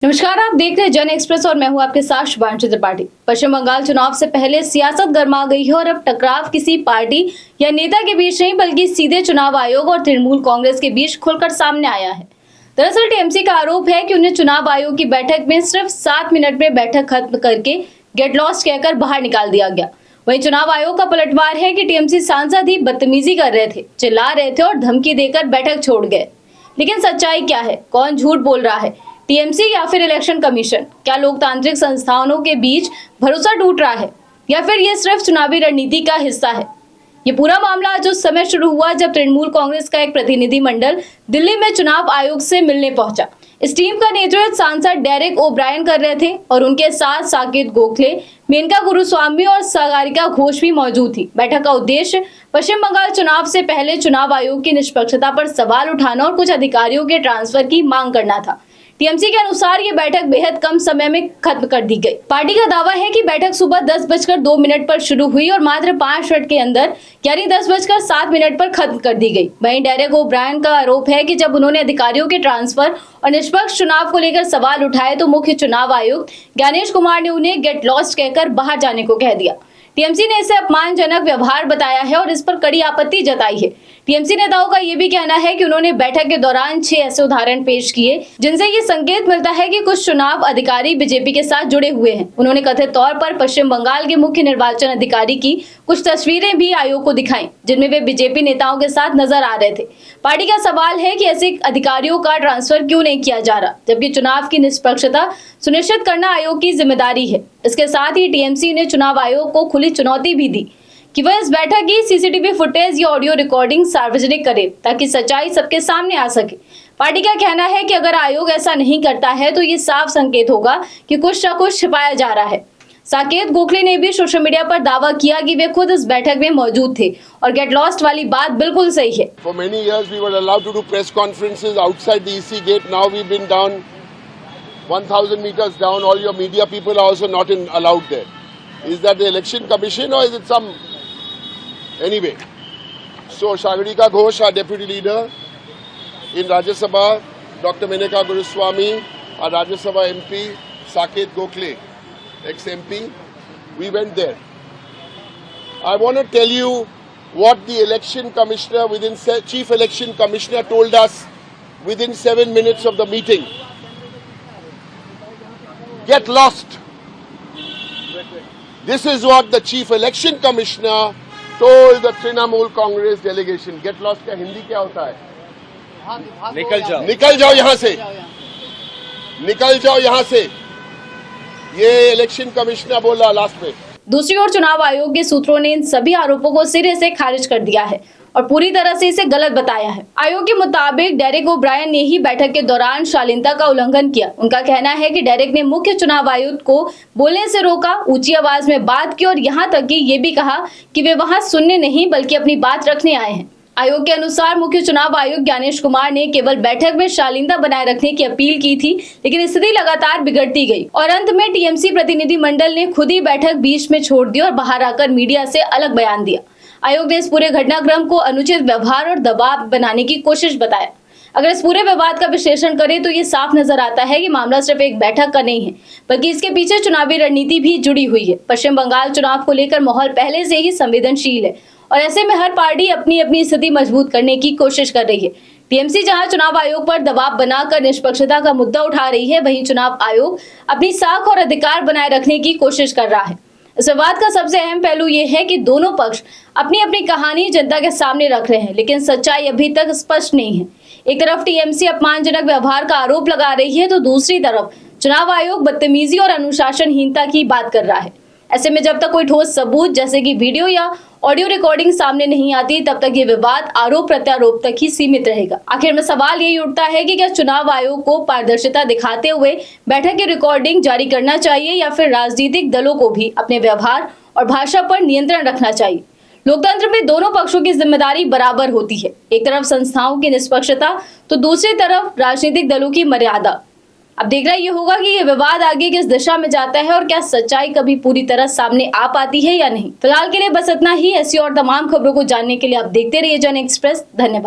नमस्कार, आप देख रहे हैं जन एक्सप्रेस और मैं हूं आपके साथ शुभांशु त्रिपाठी। पश्चिम बंगाल चुनाव से पहले सियासत गर्मा गई है और अब टकराव किसी पार्टी या नेता के बीच नहीं बल्कि सीधे चुनाव आयोग और तृणमूल कांग्रेस के बीच खुलकर सामने आया है। दरअसल टीएमसी का आरोप है कि उन्हें चुनाव आयोग की बैठक में सिर्फ 7 मिनट में बैठक खत्म करके गेट लॉस्ट कहकर बाहर निकाल दिया गया। वहीं चुनाव आयोग का पलटवार है कि टीएमसी सांसद ही बदतमीजी कर रहे थे, चिल्ला रहे थे और धमकी देकर बैठक छोड़ गए। लेकिन सच्चाई क्या है? कौन झूठ बोल रहा है? टीएमसी या फिर इलेक्शन कमीशन? क्या लोकतांत्रिक संस्थानों के बीच भरोसा टूट रहा है या फिर ये सिर्फ चुनावी रणनीति का हिस्सा है? ये पूरा मामला आज उस समय शुरू हुआ जब तृणमूल कांग्रेस का एक प्रतिनिधि मंडल दिल्ली में चुनाव आयोग से मिलने पहुंचा। इस टीम का नेतृत्व सांसद डेरेक ओब्रायन कर रहे थे और उनके साथ साकेत गोखले, मेनका गुरुस्वामी और सागरिका घोष भी मौजूद थी। बैठक का उद्देश्य पश्चिम बंगाल चुनाव से पहले चुनाव आयोग की निष्पक्षता पर सवाल उठाना और कुछ अधिकारियों के ट्रांसफर की मांग करना था। टीएमसी के अनुसार ये बैठक बेहद कम समय में खत्म कर दी गई। पार्टी का दावा है कि बैठक सुबह 10:02 पर शुरू हुई और मात्र 5 मिनट के अंदर यानी 10:07 पर खत्म कर दी गई। वहीं डेरेक ओब्रायन का आरोप है कि जब उन्होंने अधिकारियों के ट्रांसफर और निष्पक्ष चुनाव को लेकर सवाल उठाए तो मुख्य चुनाव आयुक्त ज्ञानेश कुमार ने उन्हें गेट लॉस्ट कहकर बाहर जाने को कह दिया। टीएमसी ने इसे अपमानजनक व्यवहार बताया है और इस पर कड़ी आपत्ति जताई है। टीएमसी नेताओं का ये भी कहना है कि उन्होंने बैठक के दौरान 6 ऐसे उदाहरण पेश किए जिनसे ये संकेत मिलता है कि कुछ चुनाव अधिकारी बीजेपी के साथ जुड़े हुए हैं। उन्होंने कथित तौर पर पश्चिम बंगाल के मुख्य निर्वाचन अधिकारी की कुछ तस्वीरें भी आयोग को दिखाई जिनमें वे बीजेपी नेताओं के साथ नजर आ रहे थे। पार्टी का सवाल है कि ऐसे अधिकारियों का ट्रांसफर क्यों नहीं किया जा रहा, जबकि चुनाव की निष्पक्षता सुनिश्चित करना आयोग की जिम्मेदारी है। इसके साथ ही टीएमसी ने चुनाव आयोग को खुली चुनौती भी दी कि वह इस बैठक की सीसीटीवी फुटेज या ऑडियो रिकॉर्डिंग सार्वजनिक करे ताकि सच्चाई सबके सामने आ सके। पार्टी का कहना है कि अगर आयोग ऐसा नहीं करता है तो ये साफ संकेत होगा कि कुछ न कुछ छिपाया जा रहा है। साकेत गोखले ने भी सोशल मीडिया पर दावा किया कि वे खुद इस बैठक में मौजूद थे और गेट लॉस्ट वाली बात बिल्कुल सही है। For many years we were allowed to do press conferences outside the EC gate. Now we've been down 1000 meters down. All your media people are also not allowed there. Is that the election commission or is it some anyway? So Sagarika Ghosh, our deputy leader in Rajya Sabha, Dr. Menka Guruswamy, our Rajya Sabha MP, Saket Gokhale, ex-MP, we went there. I want to tell you what the election commissioner chief election commissioner told us within 7 minutes of the meeting. Get lost. This is what the chief election commissioner told the Trinamool Congress delegation. Get lost का हिंदी क्या होता है? निकल जाओ यहाँ से, निकल जाओ यहाँ से। ये इलेक्शन कमिश्नर बोला लास्ट में। दूसरी ओर चुनाव आयोग के सूत्रों ने इन सभी आरोपों को सिरे से खारिज कर दिया है और पूरी तरह से इसे गलत बताया है। आयोग के मुताबिक डेरेक ओब्रायन ने ही बैठक के दौरान शालीनता का उल्लंघन किया। उनका कहना है कि डेरेक ने मुख्य चुनाव आयुक्त को बोलने से रोका, ऊंची आवाज में बात की और यहाँ तक कि ये भी कहा कि वे वहां सुनने नहीं बल्कि अपनी बात रखने आए हैं। आयोग के अनुसार मुख्य चुनाव आयुक्त ज्ञानेश कुमार ने केवल बैठक में शालीनता बनाए रखने की अपील की थी, लेकिन स्थिति लगातार बिगड़ती गई और अंत में टीएमसी प्रतिनिधि मंडल ने खुद ही बैठक बीच में छोड़ दी और बाहर आकर मीडिया से अलग बयान दिया। आयोग ने इस पूरे घटनाक्रम को अनुचित व्यवहार और दबाव बनाने की कोशिश बताया। अगर इस पूरे विवाद का विश्लेषण करें तो ये साफ नजर आता है कि मामला सिर्फ एक बैठक का नहीं है बल्कि इसके पीछे चुनावी रणनीति भी जुड़ी हुई है। पश्चिम बंगाल चुनाव को लेकर माहौल पहले से ही संवेदनशील है और ऐसे में हर पार्टी अपनी अपनी स्थिति मजबूत करने की कोशिश कर रही है। टीएमसी जहां चुनाव आयोग पर दबाव बनाकर निष्पक्षता का मुद्दा उठा रही है, वहीं चुनाव आयोग अपनी साख और अधिकार बनाए रखने की कोशिश कर रहा है। इस विवाद का सबसे अहम पहलू ये है कि दोनों पक्ष अपनी अपनी कहानी जनता के सामने रख रहे हैं, लेकिन सच्चाई अभी तक स्पष्ट नहीं है। एक तरफ टीएमसी अपमानजनक व्यवहार का आरोप लगा रही है तो दूसरी तरफ चुनाव आयोग बदतमीजी और अनुशासनहीनता की बात कर रहा है। ऐसे में जब तक कोई ठोस सबूत जैसे कि वीडियो या ऑडियो रिकॉर्डिंग सामने नहीं आती तब तक ये विवाद आरोप प्रत्यारोप तक ही सीमित रहेगा। आखिर में सवाल यही उठता है कि क्या चुनाव आयोग को पारदर्शिता दिखाते हुए बैठक की रिकॉर्डिंग जारी करना चाहिए या फिर राजनीतिक दलों को भी अपने व्यवहार और भाषा पर नियंत्रण रखना चाहिए। लोकतंत्र में दोनों पक्षों की जिम्मेदारी बराबर होती है, एक तरफ संस्थाओं की निष्पक्षता तो दूसरी तरफ राजनीतिक दलों की मर्यादा। अब देखना ये होगा कि ये विवाद आगे किस दिशा में जाता है और क्या सच्चाई कभी पूरी तरह सामने आ पाती है या नहीं। फिलहाल के लिए बस इतना ही। ऐसी और तमाम खबरों को जानने के लिए आप देखते रहिए जन एक्सप्रेस। धन्यवाद।